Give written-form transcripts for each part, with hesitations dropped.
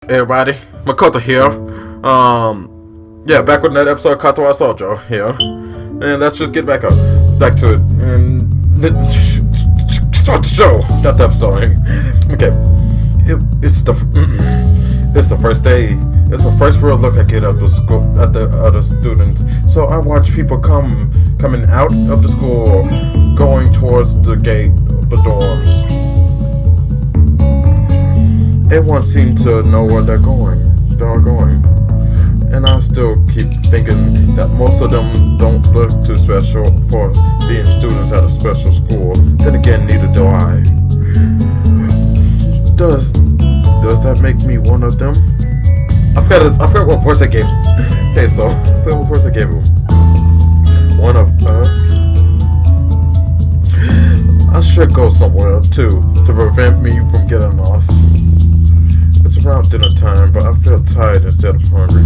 Everybody, Makoto here. Yeah, back with another episode of Katawa Shoujo here, and let's just get back to it and start the show. Not the episode. Okay, it's the first day. It's the first real look I get at the school at the other students. So I watch people coming out of the school, going towards the gate of the dorms. Everyone seems to know where they're going. And I still keep thinking that most of them don't look too special for being students at a special school. Then again, neither do I. Does that make me one of them? I forgot what voice I gave him. Okay, so I forgot what voice I gave him. One of us? I should go somewhere too to prevent me from getting lost. It's around dinner time, but I feel tired instead of hungry.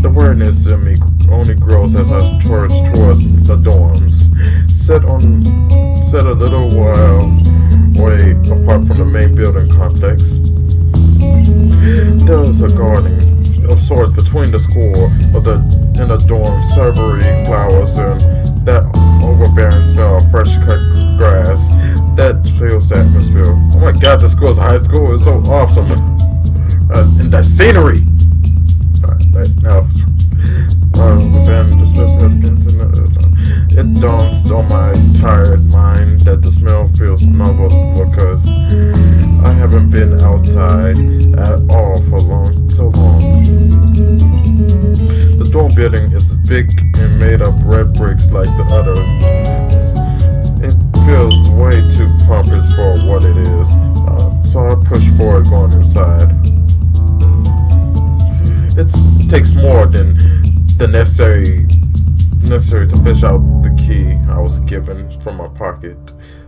The weirdness in me only grows as I towards the dorms. Set a little while away apart from the main building complex. There's a garden of sorts between the school and the dorm, savory flowers and that overbearing smell of fresh cut grass that fills the atmosphere. Oh my god, this school's high school is so awesome. And the scenery. Right now, it dawns on my tired mind that the smell feels novel because I haven't been outside at all for so long. The dorm building is big and made of red bricks like the others. It feels way too pompous for what it is, so I push forward going inside. It takes more than the necessary to fish out the key I was given from my pocket.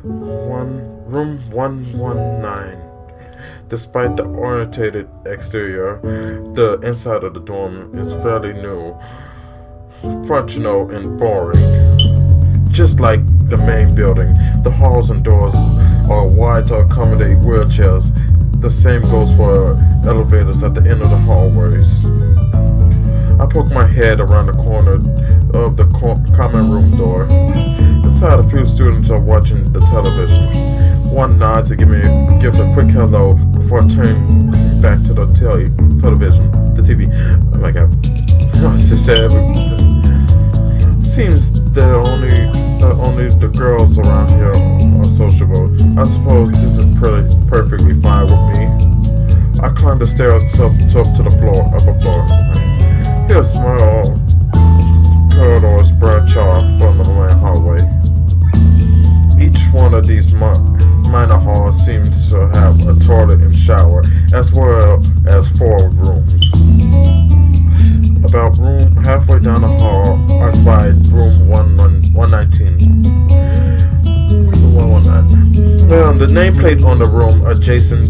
Room 119. Despite the orientated exterior, the inside of the dorm is fairly new, functional, and boring. Just like the main building, the halls and doors are wide to accommodate wheelchairs. The same goes for elevators at the end of the hallways. I poke my head around the corner of the common room door. Inside, a few students are watching the television. One nods and gives a quick hello before turning back to the television, the TV. Oh my god. Seems that only the girls around here are sociable. I suppose this is perfectly fine with me. I climb the stairs up to the upper floor. Hear small corridors branch off from the main hallway. Each one of these minor halls seems to have a toilet and shower, as well as 4 rooms. About halfway down the hall, I spy room 119. 119. Well, the nameplate on the room adjacent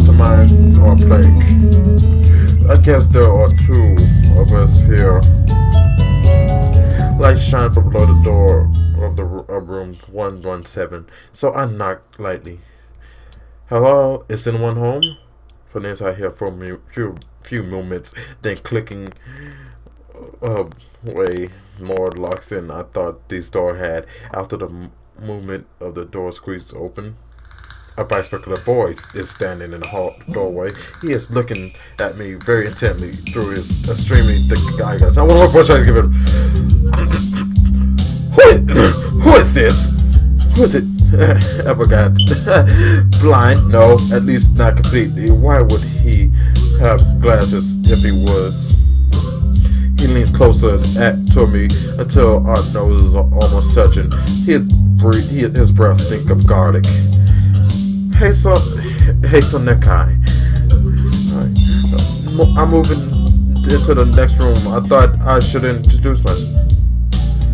to mine are blank. I guess there are 2 of us here. Light shine from below the door of room 117, so I knock lightly. Hello, is anyone home? From the inside here for a few moments, then clicking way more locks than I thought this door had. After the movement of the door squeezed open, a bispectacled boy is standing in the doorway. He is looking at me very intently through his extremely thick eye glass. I wonder what voice I give him. Who is this? Who is it? Ever got blind? No, at least not completely. Why would he have glasses if he was? He leans closer to me until our noses are almost touching. His breath stinks of garlic. Hey, so Nekai. I'm moving into the next room. I thought I should introduce myself.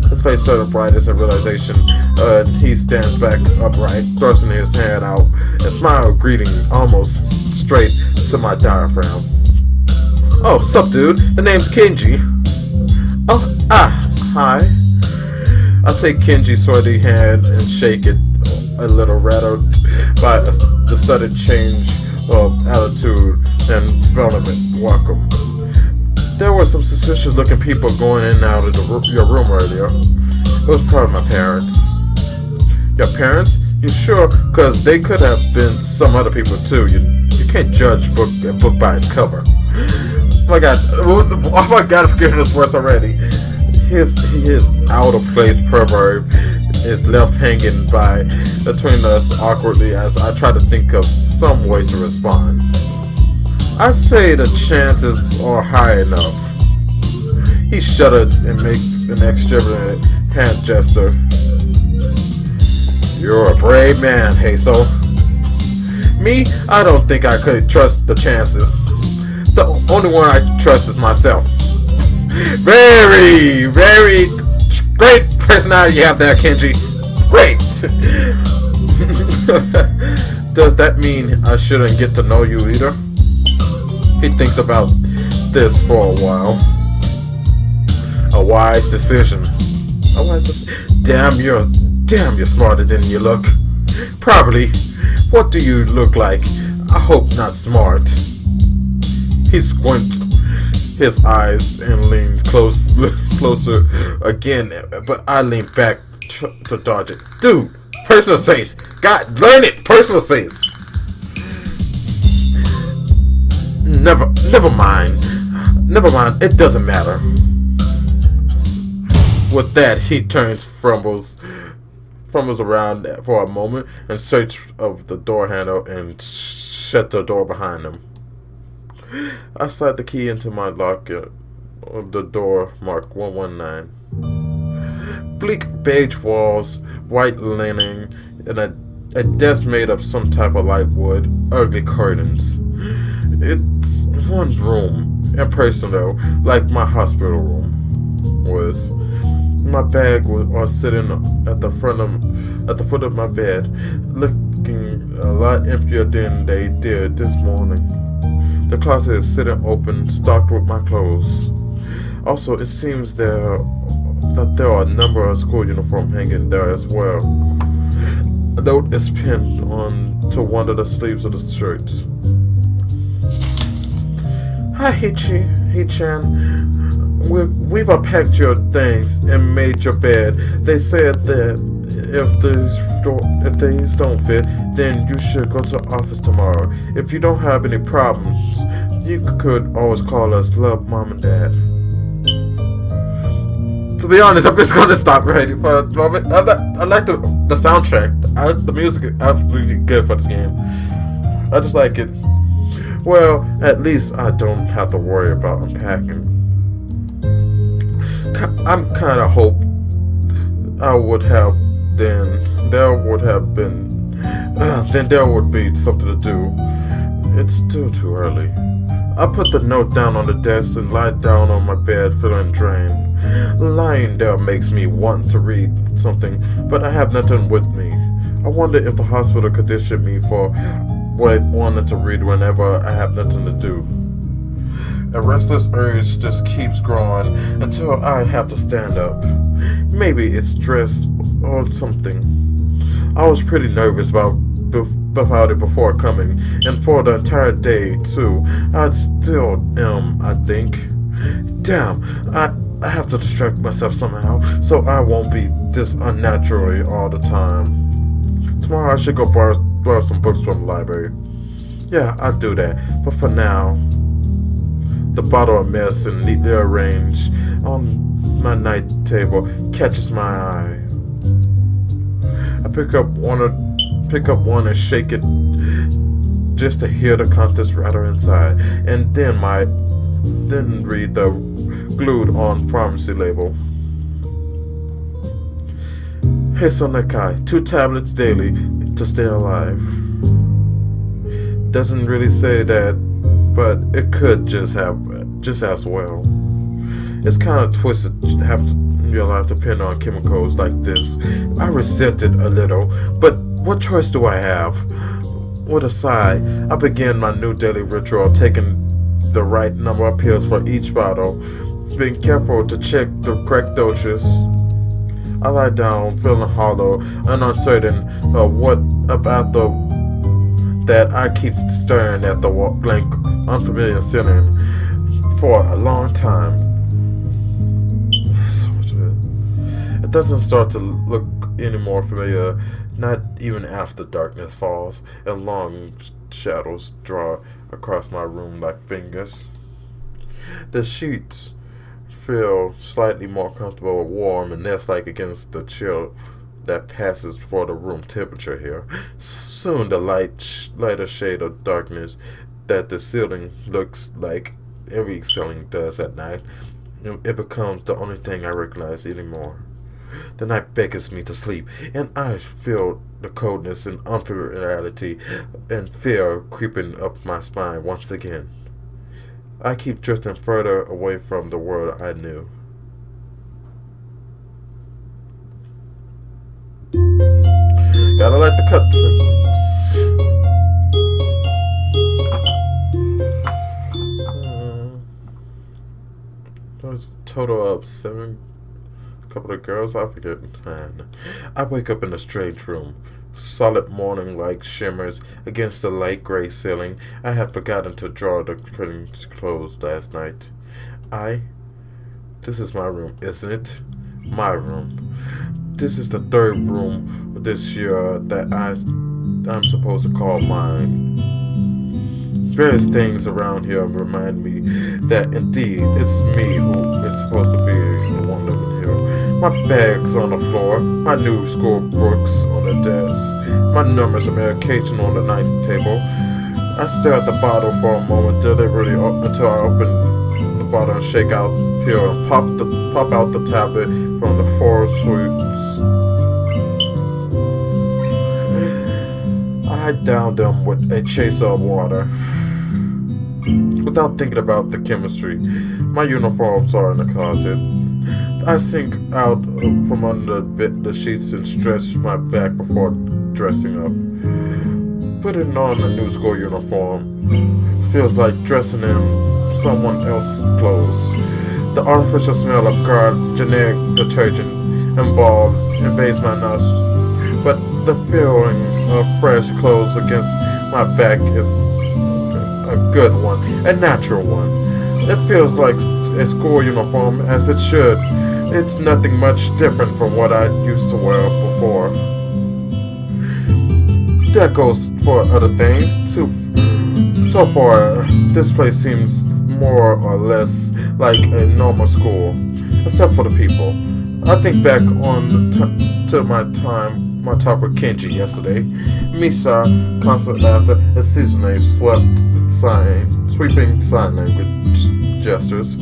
His face sort of brightens in realization. He stands back upright, thrusting his hand out, and smile greeting almost straight to my diaphragm. Oh, sup, dude? The name's Kenji. Oh, hi. I take Kenji's sweaty hand and shake it a little, rattled by the sudden change of attitude environment welcome. There were some suspicious looking people going in and out of your room earlier. It was probably my parents. Your parents? You sure? Because they could have been some other people too. You can't judge a book by its cover. Oh my god, oh my god, I'm getting this worse already. His out of place proverb is left hanging by between us awkwardly as I try to think of some way to respond. I say the chances are high enough. He shudders and makes an extravagant hand gesture. You're a brave man, Hazel. Me, I don't think I could trust the chances. The only one I trust is myself. Very, very great personality you have there, Kenji. Great. Does that mean I shouldn't get to know you either? He thinks about this for a while. A wise decision. Damn, you're smarter than you look. Probably. What do you look like? I hope not smart. He squints his eyes and leans closer again, but I lean back to dodge it. Dude, personal space. God, learn it. Personal space. Never mind. Never mind. It doesn't matter. With that, he turns, fumbles around for a moment and searches of the door handle and shut the door behind him. I slide the key into my lock of the door marked 119. Bleak beige walls, white linen, and a desk made of some type of light wood, ugly curtains. It's one room, impersonal, like my hospital room was. My bag was sitting at the foot of my bed, looking a lot emptier than they did this morning. The closet is sitting open, stocked with my clothes. Also, it seems that there are a number of school uniforms hanging there as well. A note is pinned onto one of the sleeves of the shirts. Hi, Hichan. We've unpacked your things and made your bed. They said that if these don't fit, then you should go to the office tomorrow. If you don't have any problems, you could always call us. Love, Mom and Dad. To be honest, I'm just gonna stop right for a moment. I like the soundtrack. The music is absolutely good for this game. I just like it. Well, at least I don't have to worry about unpacking. I'm kind of hope I would have. Then there would be something to do. It's still too early. I put the note down on the desk and lie down on my bed, feeling drained. Lying there makes me want to read something, but I have nothing with me. I wonder if the hospital conditioned me for what I wanted to read whenever I have nothing to do. A restless urge just keeps growing until I have to stand up. Maybe it's stress or something. I was pretty nervous about it before coming, and for the entire day too. I still am, I think. Damn, I have to distract myself somehow, so I won't be this unnaturally all the time. Tomorrow I should go borrow some books from the library. Yeah, I'll do that. But for now, the bottle of medicine neatly arranged on my night table catches my eye. I pick up one and shake it just to hear the contents rattle inside, and then read the glued on pharmacy label. Hesonekai, 2 tablets daily to stay alive. Doesn't really say that, but it could just as well. It's kind of twisted to have your life depend on chemicals like this. I resent it a little, but what choice do I have? With a sigh, I begin my new daily ritual of taking the right number of pills for each bottle, being careful to check the correct doses. I lie down, feeling hollow and uncertain of what about that I keep staring at the blank, unfamiliar ceiling for a long time. So much of it. It doesn't start to look any more familiar, not even after darkness falls and long shadows draw across my room like fingers. The sheets feel slightly more comfortable, warm, and nest-like against the chill that passes for the room temperature here. Soon the lighter shade of darkness that the ceiling looks like every ceiling does at night, it becomes the only thing I recognize anymore. The night beckons me to sleep, and I feel the coldness and unfamiliarity and fear creeping up my spine once again. I keep drifting further away from the world I knew. Gotta like the cutscene. There's a total of 7. A couple of girls, I forget. Man. I wake up in a strange room. Solid morning light shimmers against the light gray ceiling. I had forgotten to draw the curtains closed last night. This is my room, isn't it? My room. This is the third room this year that I'm supposed to call mine. Various things around here remind me that indeed it's me who is supposed to be the one living here. My bag's on the floor, my new school books on the desk, my numbers of medication on the night table. I stare at the bottle for a moment deliberately until I open the bottle and shake out the pill and pop out the tablet from the 4 sweeps. I down them with a chaser of water. Without thinking about the chemistry, my uniforms are in the closet. I sink out from under the sheets and stretch my back before dressing up. Putting on a new school uniform feels like dressing in someone else's clothes. The artificial smell of generic detergent involved invades my nostrils, but the feeling of fresh clothes against my back is a good one, a natural one. It feels like a school uniform, as it should. It's nothing much different from what I used to wear before. That goes for other things too. So far, this place seems more or less like a normal school, except for the people. I think back on to my talk with Kenji yesterday. Misa, constant laughter, and Suzune sweeping sign language gestures.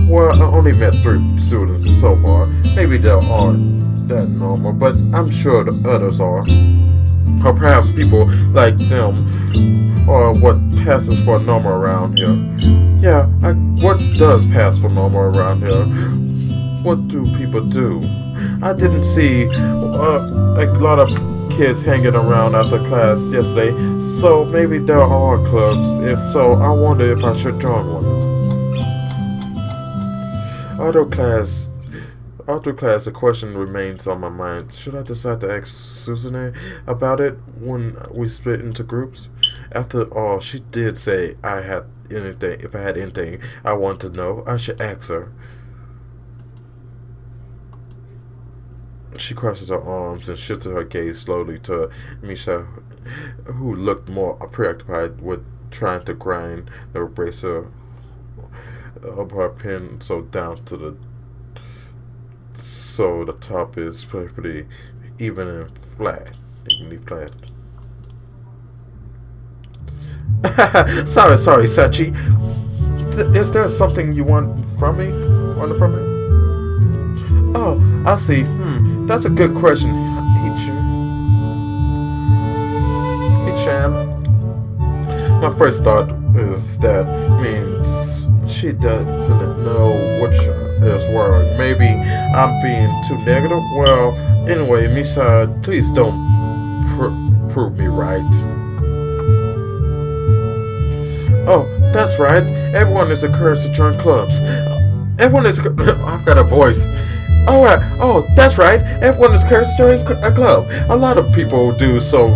Well, I only met 3 students so far. Maybe they aren't that normal, but I'm sure the others are. Or perhaps people like them are what passes for normal around here. Yeah, what does pass for normal around here? What do people do? I didn't see a lot of kids hanging around after class yesterday, so maybe there are clubs. If so, I wonder if I should join one. After class, the question remains on my mind. Should I decide to ask Suzune about it when we split into groups? After all, she did say if I had anything I wanted to know, I should ask her. She crosses her arms and shifted her gaze slowly to Misha, who looked more preoccupied with trying to grind the eraser of her pencil down to the top is perfectly even and evenly flat. Sorry, Sachi. Is there something you want from me? Oh, I see. That's a good question, Hichan. My first thought is that means she doesn't know which is word. Maybe I'm being too negative. Well, anyway, Misa, please don't prove me right. Oh, that's right. Everyone is encouraged to join clubs. I've got a voice. Oh, that's right. Everyone is encouraged to join a club. A lot of people do so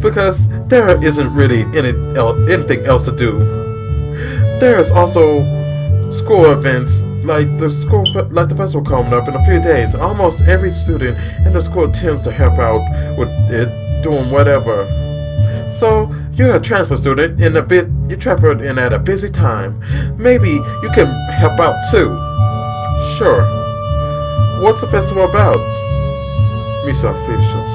because there isn't really anything else to do. There's also school events like the festival coming up in a few days. Almost every student in the school tends to help out with it, doing whatever. So you're a transfer student you transferred in at a busy time. Maybe you can help out too. Sure. What's the festival about? Misa officials.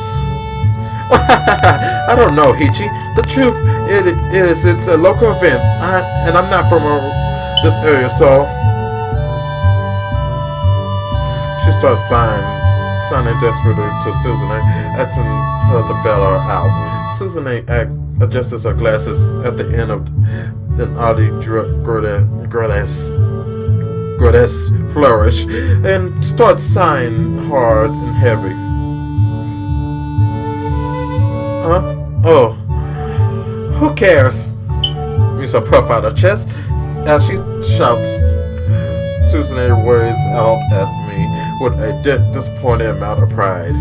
I don't know, Hichi. The truth is it's a local event, and I'm not from this area, so she starts signing desperately to Susanne, asking her to bail her out. Susanne adjusts her glasses at the end of an oddly grotesque flourish and starts sighing hard and heavy. Huh? Oh. Who cares? Misa puff out her chest as she shouts Susanne words out at me with a disappointed amount of pride.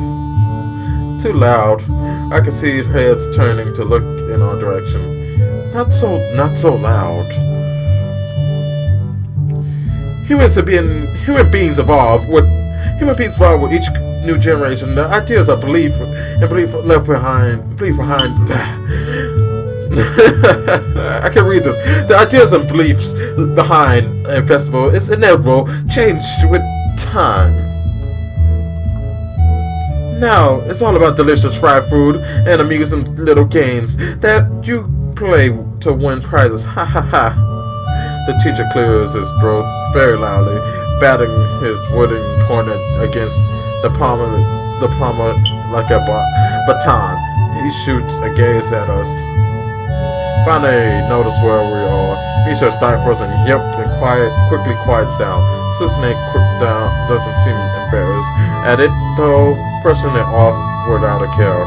Too loud. I can see heads turning to look in our direction. Not so loud. Human beings evolve with each new generation. The ideas of belief left behind. I can read this. The ideas and beliefs behind a festival is inevitable, changed with time. Now it's all about delicious fried food and amusing little games that you play to win prizes. Ha ha ha. The teacher clears his throat very loudly, batting his wooden pointer against the pommel like a baton. He shoots a gaze at us. Finally notice where we are. Misha stifles and yip and quickly quiets down. Susanne doesn't seem embarrassed at it, though brushing it off without a care.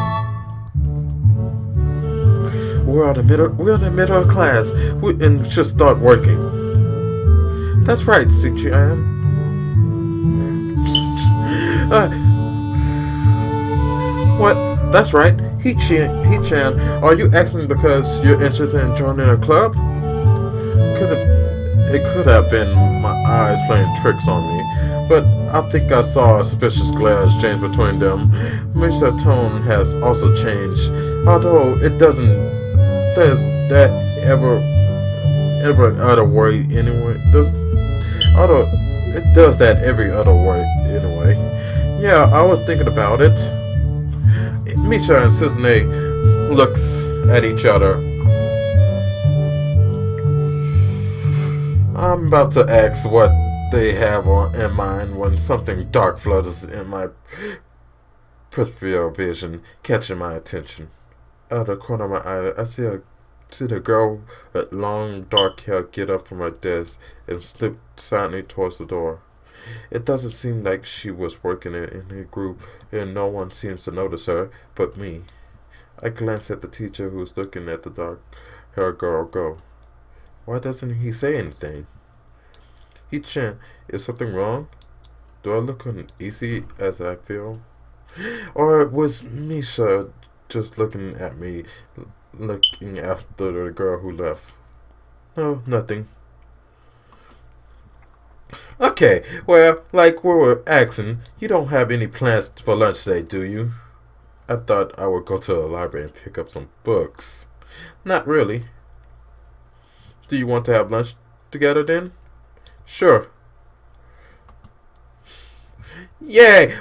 We're in the middle of class and should start working. That's right, Sichian. What? That's right. He-chan, are you asking because you're interested in joining a club? It could have been my eyes playing tricks on me, but I think I saw a suspicious glare exchange between them. Misha's tone has also changed, although it doesn't. Does that ever other way anyway? Although it does that every other way anyway. Yeah, I was thinking about it. Misha and Susanne looks at each other. I'm about to ask what they have in mind when something dark flutters in my peripheral vision, catching my attention. Out of the corner of my eye, I see the girl with long dark hair get up from her desk and slip silently towards the door. It doesn't seem like she was working in a group, and no one seems to notice her but me. I glance at the teacher who's looking at the dark-haired girl go. Why doesn't he say anything? He-chan, is something wrong? Do I look uneasy as I feel? Or was Misha just looking at me, looking after the girl who left? No, nothing. Okay, well, like we were asking, you don't have any plans for lunch today, do you? I thought I would go to the library and pick up some books. Not really. Do you want to have lunch together then? Sure. Yay!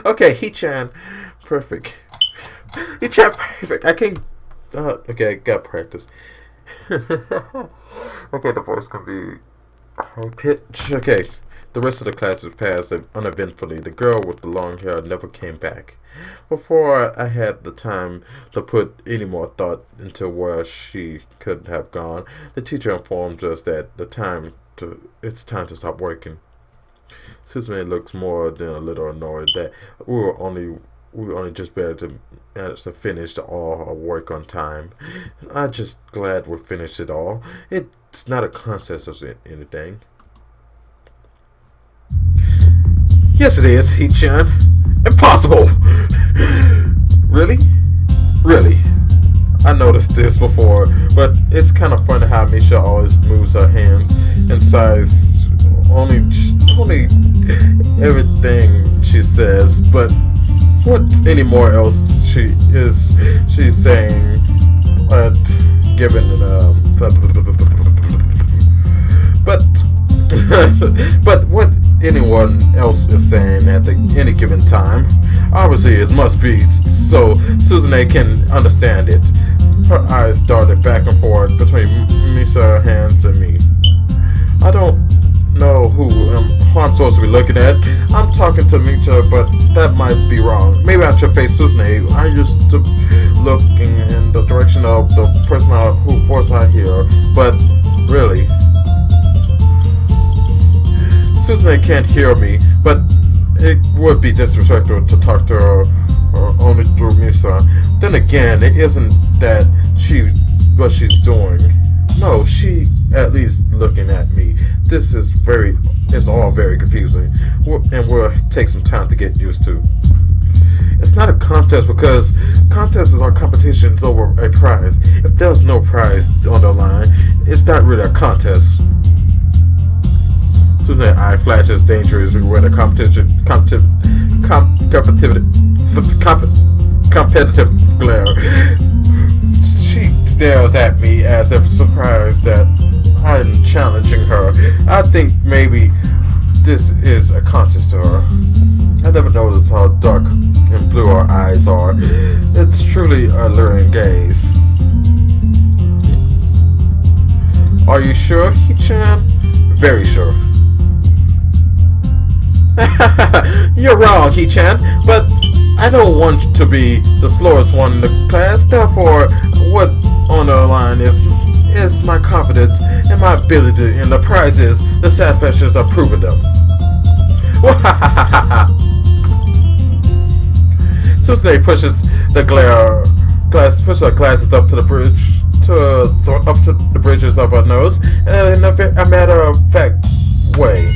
Okay, He-chan. Perfect. He-chan, perfect. I can't... okay, I got practice. Okay, the voice can be... pitch. Okay, the rest of the classes passed uneventfully. The girl with the long hair never came back. Before I had the time to put any more thought into where she could have gone, the teacher informed us that it's time to stop working. Susan looks more than a little annoyed that we were only just better to manage to finish all our work on time. I'm just glad we finished it all. It's not a contest or anything. Yes, it is, He-chan. Impossible! Really? Really? I I noticed this before, but it's kind of funny how Misha always moves her hands and sighs only everything she says. But what any more else she's saying? Given but what anyone else is saying at any given time, obviously it must be so Suzune can understand it. Her eyes darted back and forth between Misa's hands and me. I don't know who I'm supposed to be looking at. I'm talking to Misha, but that might be wrong. Maybe I should face Suzune. I used to looking in the direction of the person whose voice I hear, but really, Suzune can't hear me, but it would be disrespectful to talk to her only through Misa. Then again, it isn't that what she's doing. No, she at least looking at me. This is it's all very confusing, and will take some time to get used to. It's not a contest because contests are competitions over a prize. If there's no prize on the line, it's not really a contest. Soon as eye flashes dangerous when a competitive glare. She stares at me as if surprised that I'm challenging her. I think maybe this is a contest to her. I never noticed how dark and blue her eyes are. It's truly a alluring gaze. Are you sure, He-chan? Very sure. You're wrong, He-chan, but I don't want to be the slowest one in the class. Therefore, what on the line is my confidence and my ability in the prizes. The satisfactions are proving them. Suzune pushes her glasses up to the bridge, up to the bridges of her nose, in a matter-of-fact way.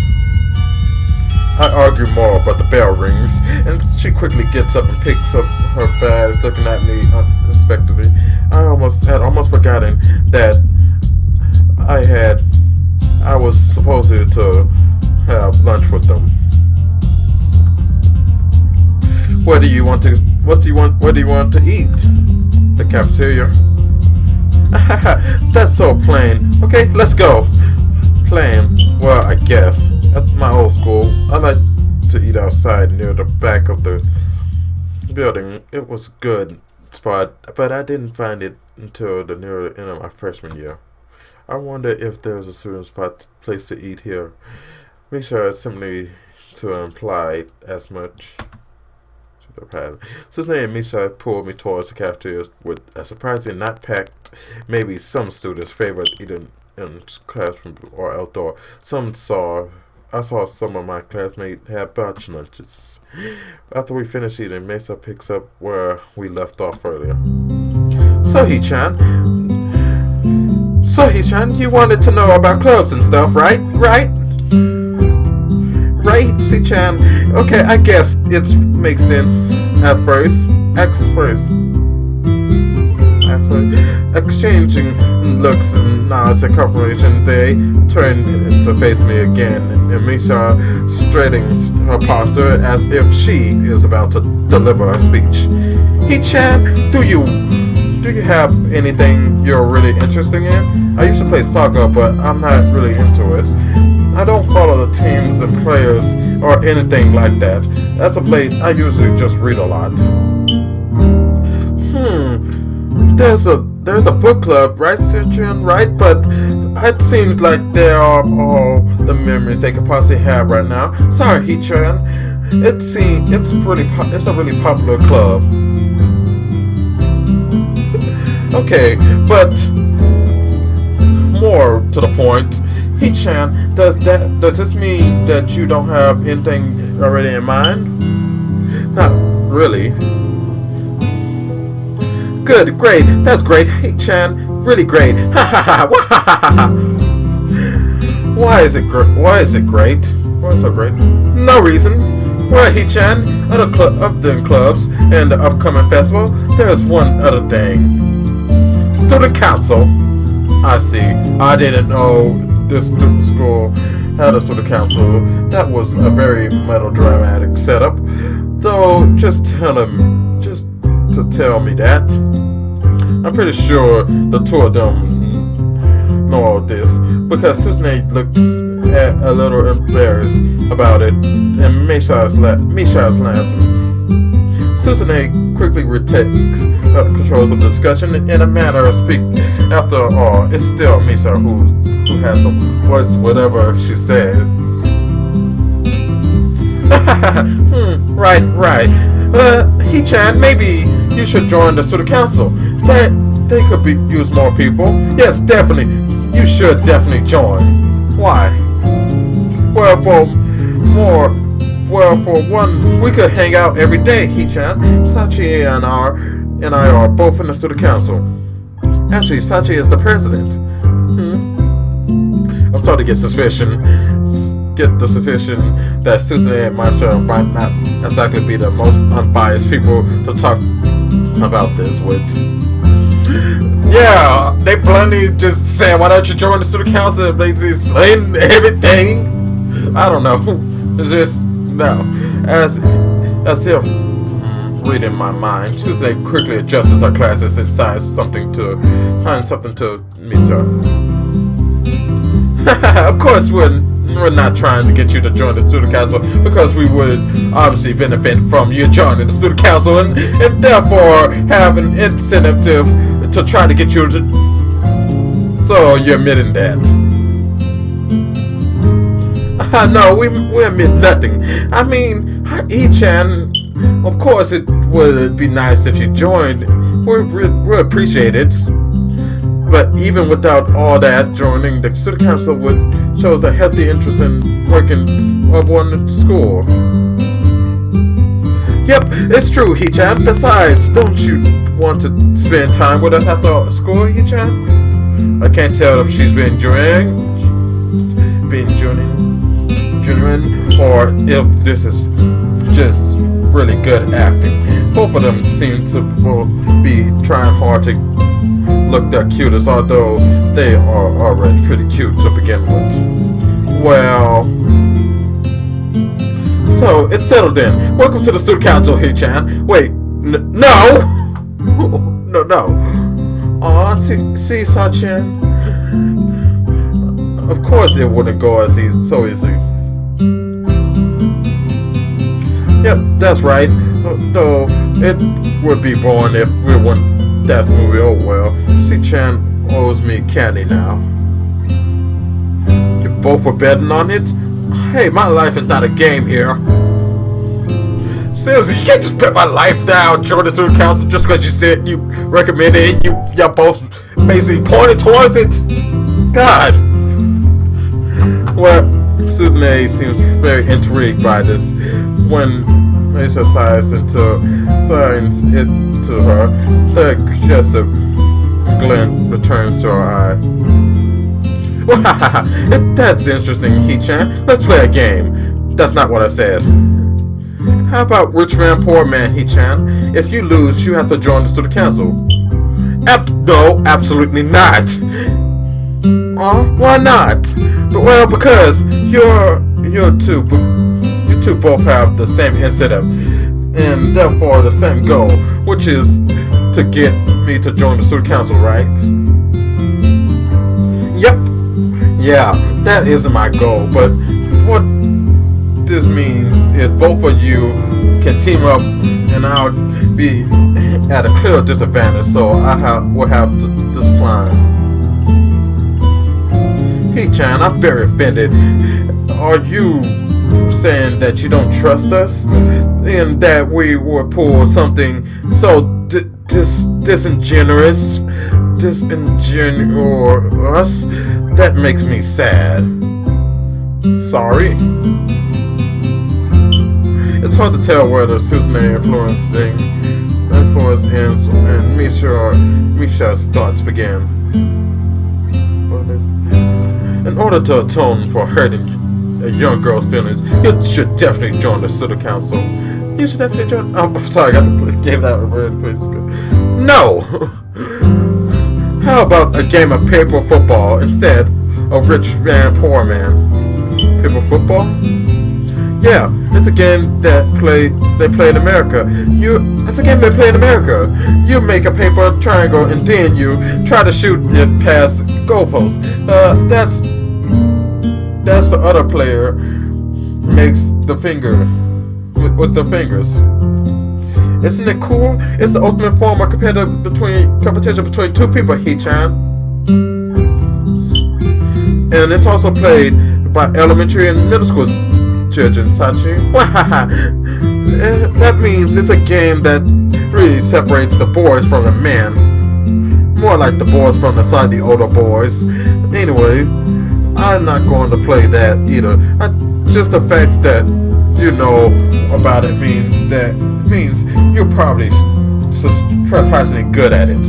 I argue more, but the bell rings, and she quickly gets up and picks up her bag, looking at me unexpectedly. I had almost forgotten that I was supposed to have lunch with them. Where do you want to eat? The cafeteria. That's so plain. Okay, let's go. Plain. Well, I guess. At my old school, I like to eat outside near the back of the building. It was a good spot, but I didn't find it until near the end of my freshman year. I wonder if there was a certain place to eat here. Make sure it's simply to imply as much. Suzune and Misha pulled me towards the cafeteria with a surprisingly not packed. Maybe some students favored eating in classroom or outdoor. I saw some of my classmates have bunch lunches. After we finish eating, Mesa picks up where we left off earlier. So He-chan, you wanted to know about clubs and stuff, right? Right, Si-chan? Okay, I guess it makes sense at first. Exchanging looks and nods and confirmation, they turn to face me again, and Misha straightens her posture as if she is about to deliver a speech. He-chan, do you have anything you're really interested in? I used to play soccer, but I'm not really into it. I don't follow the teams and players or anything like that. As of late, I usually just read a lot. There's a book club, right, Citron? Right, but it seems like they are all the memories they could possibly have right now. Sorry, He-chan. It's a really popular club. Okay, but more to the point, He-chan, does this mean that you don't have anything already in mind? Not really. Good, great, that's great, He-chan, really great. Ha ha ha. Why is it great? Why is it so great? No reason. Well, He-chan, other clubs and the upcoming festival, there's one other thing. Student council. I see. I didn't know this school had a student council. That was a very melodramatic setup. Though, just to tell me that. I'm pretty sure the two of them know all this, because Susanne looks a little embarrassed about it, and Misha's laughing. Susanne quickly retakes controls of the discussion in a manner of speak. After all, it's still Misha who has the voice, whatever she says. Right. He-chan, maybe you should join the student council. They could use more people. Yes, definitely. You should definitely join. Why? Well, for one, we could hang out every day, He-chan. Sachi and I are both in the student council. Actually, Sachi is the president. I'm starting to get the suspicion that Susan and Marsha might not exactly be the most unbiased people to talk about this with. Yeah, they bluntly just said, why don't you join the student council and basically explain everything? I don't know. It's just, no. As if reading my mind, Susan quickly adjusts her glasses and signs something to Misa. Of course, we're not trying to get you to join the student council, because we would obviously benefit from you joining the student council and therefore have an incentive to try to get you to. So you're admitting that? No, we admit nothing. I mean, E-chan, of course it would be nice if you joined. We appreciate it. But even without all that, joining the student council shows a healthy interest in working upon the school. Yep, it's true, He-chan. Besides, don't you want to spend time with us after school, He-chan? I can't tell if she's been genuine, or if this is just really good acting. Both of them seem to be trying hard to look their cutest, although they are already pretty cute to begin with. Well, so it's settled then. Welcome to the student council, He-chan. Wait, no! Aw, see, Sachin? Of course it wouldn't go so easy. Yep, that's right. Though it would be boring if we wouldn't. That's movie. Oh well. C-chan owes me candy now. You both were betting on it? Hey, my life is not a game here. Seriously, you can't just bet my life down, join the student council, just because you said you recommended it and y'all both basically pointed towards it. God. Well, Susanne seems very intrigued by this. When Mesa signs it to her, the suggestive glint returns to her eye. Well, that's interesting, He-chan. Let's play a game. That's not what I said. How about rich man, poor man, He-chan? If you lose, you have to join the student council. No, absolutely not. Why not? Well, because you two both have the same incentive, and therefore the same goal, which is to get me to join the student council, right? Yep. Yeah, that isn't my goal, but what this means is both of you can team up, and I'll be at a clear disadvantage, so will have to decline. Hey, Chan, I'm very offended. Are you saying that you don't trust us, and that we would pull something so disingenuous? That makes me sad. Sorry. It's hard to tell where the Susanne influence ends and Misha's thoughts begin. In order to atone for hurting a young girl's feelings, you should definitely join the student council. You should definitely join. I'm sorry, I gave that a word. No. How about a game of paper football instead of rich man, poor man? Paper football? Yeah, it's a game they play in America. It's a game they play in America. You make a paper triangle and then you try to shoot it past goalposts. That's the other player makes the finger with the fingers. Isn't it cool? It's the ultimate form of competition between two people, He-chan. And it's also played by elementary and middle school children, Sachi. That means it's a game that really separates the boys from the men. More like the boys from the side of the older boys. Anyway, I'm not going to play that either. Just the fact that you know about it means you're probably surprisingly good at it.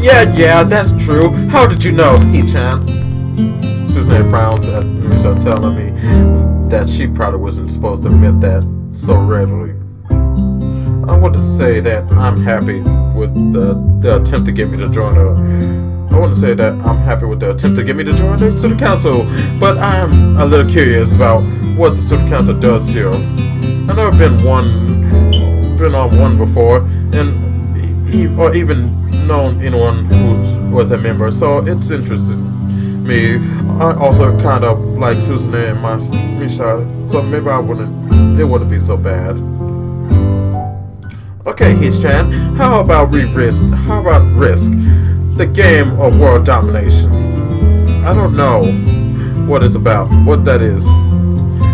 yeah, that's true. How did you know, He-chan? Susan frowns at Misha, telling me that she probably wasn't supposed to admit that so readily. I want to say that I'm happy with the attempt to get me to join her. I want to say that I'm happy with the attempt to get me to join the student council, but I'm a little curious about what the student council does here. I've never been on one before, or even known anyone who was a member, so it's interesting me. I also kind of like Susan and Misha, so maybe it wouldn't be so bad. Okay, He-chan, how about Risk? The game of world domination. I don't know what that is.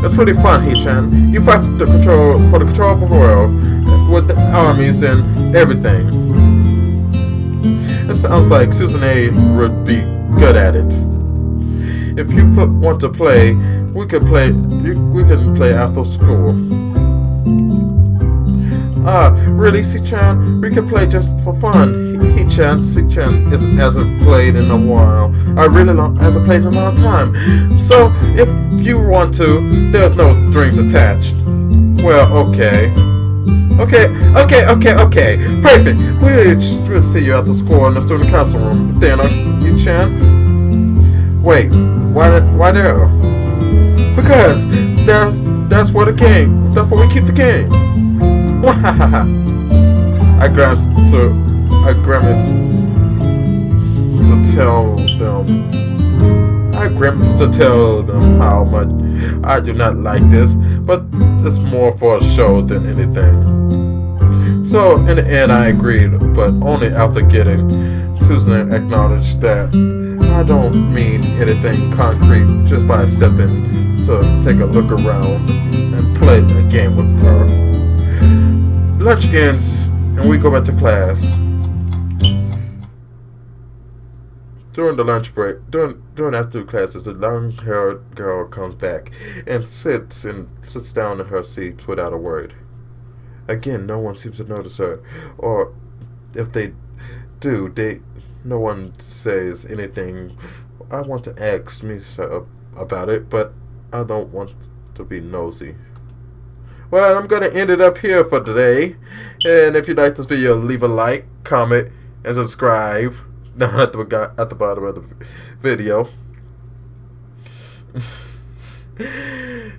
It's pretty fun, He-chan. You fight for the control of the world with the armies and everything. It sounds like Susan A would be good at it. If you want to play, we can play after school. Really, Si-chan? We can play just for fun. Si-chan hasn't played in a while. Hasn't played in a long time. So, if you want to, there's no strings attached. Well, okay. Perfect. We'll see you after school in the student council room. Then, Si-chan? Wait, why there? Because that's where we keep the game. I grimaced to tell them how much I do not like this, but it's more for a show than anything. So in the end I agreed, but only after getting Susan acknowledged that I don't mean anything concrete just by accepting to take a look around and play a game with her. Lunch ends and we go back to class. During the lunch break, during afternoon classes, the long-haired girl comes back and sits down in her seat without a word. Again, no one seems to notice her, or if they do, no one says anything. I want to ask Misha about it, but I don't want to be nosy. Well, I'm going to end it up here for today. And if you like this video, leave a like, comment, and subscribe down at the bottom of the video.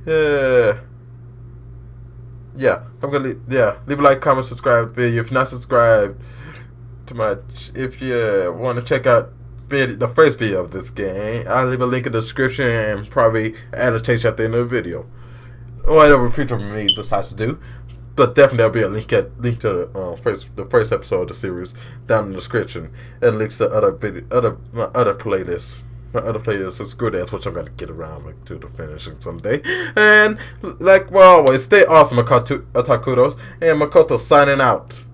Leave a like, comment, subscribe to the video. If you're not subscribed to if you want to check out the first video of this game, I'll leave a link in the description and probably annotation at the end of the video. Whatever future me decides to do, but definitely there'll be a link to the first episode of the series down in the description, and links to other playlists. My other playlists is good as which I'm gonna get around to the finishing someday. And like always, stay awesome, Otakudos, and Makoto signing out.